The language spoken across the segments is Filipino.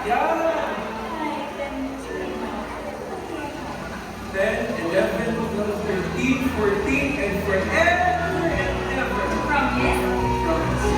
Yeah. 10, 11, 12, 13, 14, and forever and ever. Promise? Promise.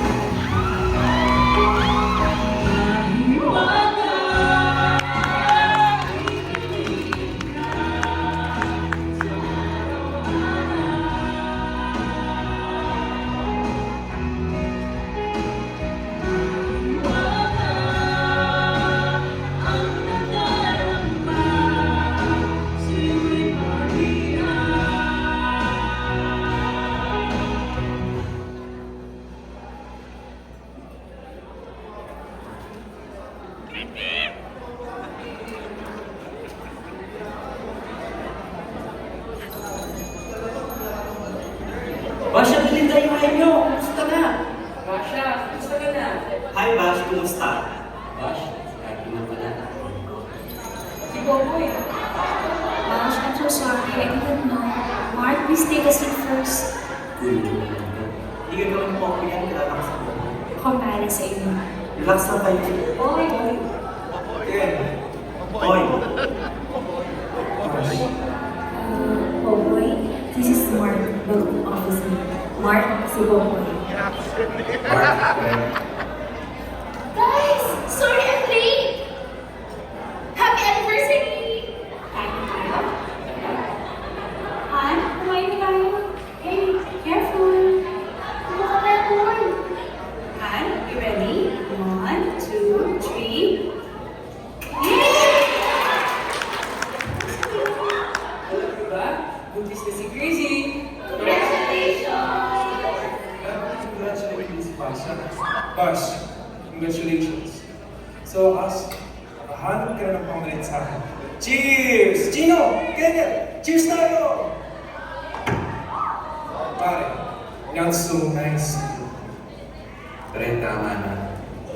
Basha, Belinda, yung ayaw nyo. Kumusta na? Basha, gusto ka na? Hi, Bash. Kumusta? Bash, happy na pala. Si Boboy. Gosh, I'm so sorry. I didn't know. Mark, please take a seat first. Hindi ka gawin po ako yan. Kilala ka sa buhay. Kumpara sa inyo. Relax lang kayo. Oy! Again. Hoy! Boboy, this is Mark, the officer. Mark, si Boboy. Guys! Sorry I'm late! Happy anniversary! Kain tayo? Han, kumain na tayo. Hey, careful! Kumaka na po. Han, you ready? 1, 2, 3. Yay! Diba? Buntis na si Crazy. Congratulations! Congratulations, Basha. Bash, congratulations. So, nakahanap ka na ng pamalit sa akin. Cheers! Gino! Kenya! Cheers tayo! Pare, not so nice. Pero tama na.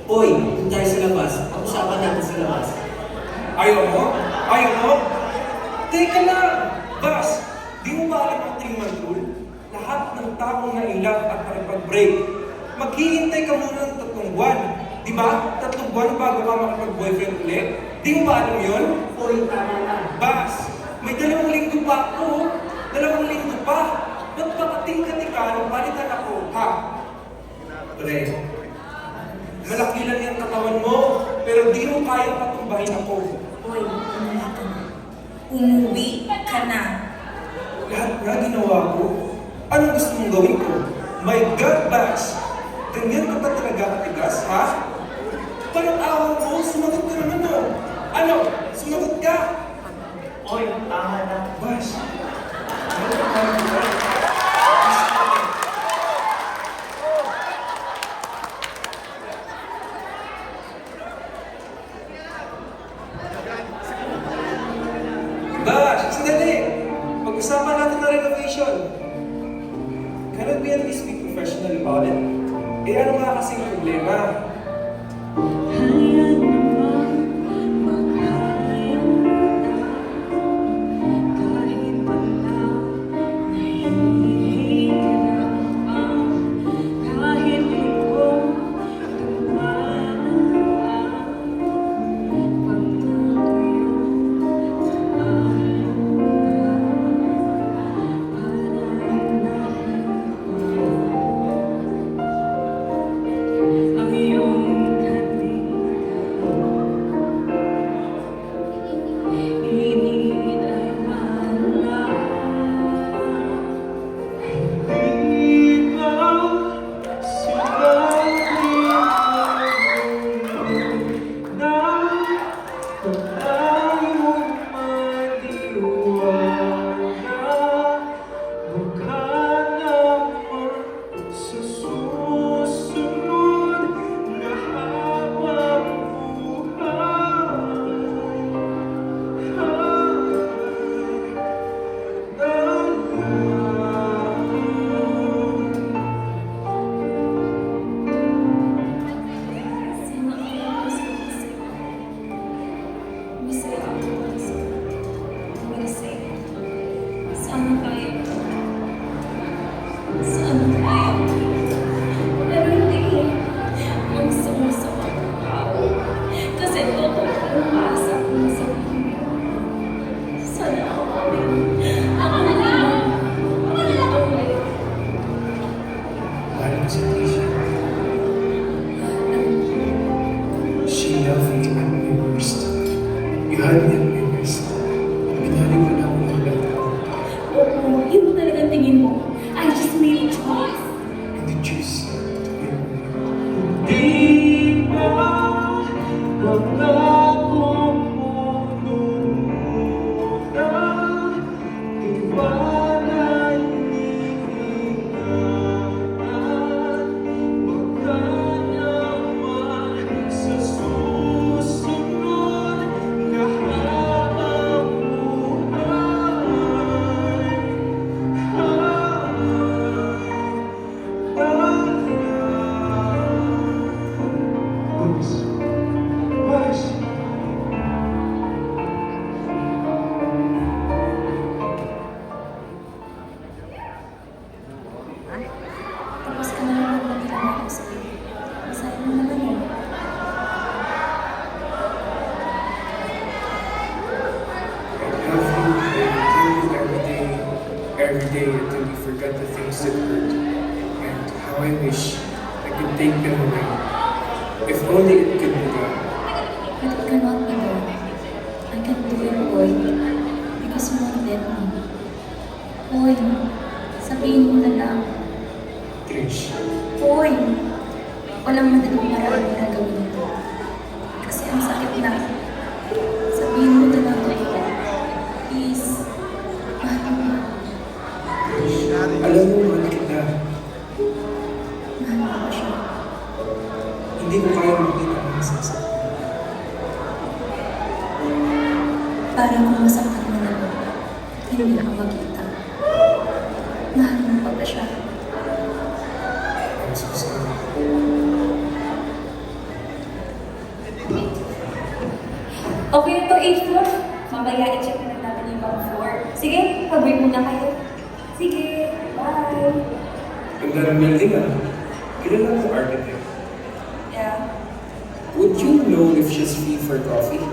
Hoy, kung tayo sa labas, pag-usapan natin sa labas. Ayaw mo? Ayaw mo? Teka lang! Bas, di mo ba alam ang 3-month rule? Lahat ng taong na-inlove at nakipag-break, maghihintay ka muna ng 3 buwan. Di ba? 3 buwan bago ka makipag-boyfriend ulit? Di mo ba alam yun? Hoy, tama na. Bas, may 2 linggo pa ako. 2 linggo pa. Nagpakating-kating ka nung palitan ako, ha? Pre, malaki lang yung katawan mo, pero di mo kaya patumbahin ako. Hoy, umuwi ka na. Umuwi ka na. Lahat nga ginawa ko. Anong gusto mong gawin ko? My God, Bash! Ganyan ka ba talaga katigas, ha? Parang awa mo, sumagot ka naman, no? Ano? Sumagot ka? Hoy, tama na. Bash! Ano ka ba? Bash! Sandali! Pag-usapan natin na renovation. Cannot we at least be professional about it? Eh ano nga kasing problema? take them away. If only it could be done. But it cannot be done. I can do it, boy. Because you won't let me. Boy, sabihin mo na lang. Trish, Boy, walang madaling marami na gawin ito. Kasi ang sakit na. Sabihin mo na lang ako. Please. Mahal mo. alam mo mahal kita. Mahal mo ba siya? Hindi ko kaya makita ang sasakit. Para kung masaktan mo na lang, hindi ka magkita. Mahal mo pa ba siya? I'm so sorry. Okay na to, 8th floor. Mamaya i-check na lang natin yung ibang floor. Sige, pag-break muna kayo. Sige, bye. Ganda ng building ah. Kilala mo architect. Yeah. Would you know if she's free for coffee?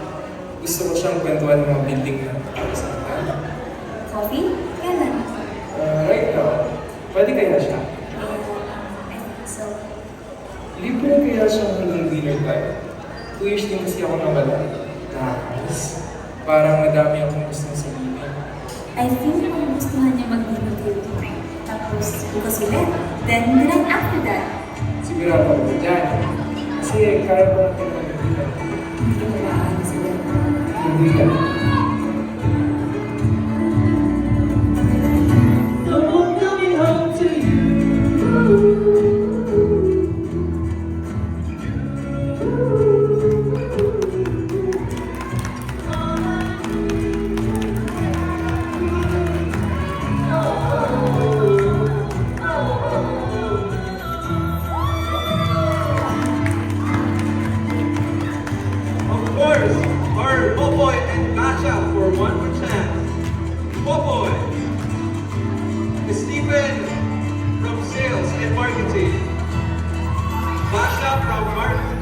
Gusto ko siyang kwentuhan ng mga building na para sa akin. Coffee? Kailan? Right now, pwede kaya siya? I think so. Libre kaya siyang hanggang dinner time. 2 years din kasi ako nawala. Nakakalis. Parang madami akong gustong sabihin. I think magugustuhan niya mag-dinner dito. Tapos, bukas ulit. Then, the night after that. Sigurado ako dyan. Kasi kaya ko natin mag-dinner. Hindi ko maaari sila. Hindi lang. Of course, our Popoy and Gasha for one more chance. Popoy, Stephen from Sales and Marketing. Gasha from Marketing.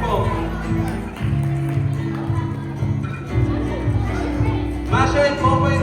Gasha and Popoy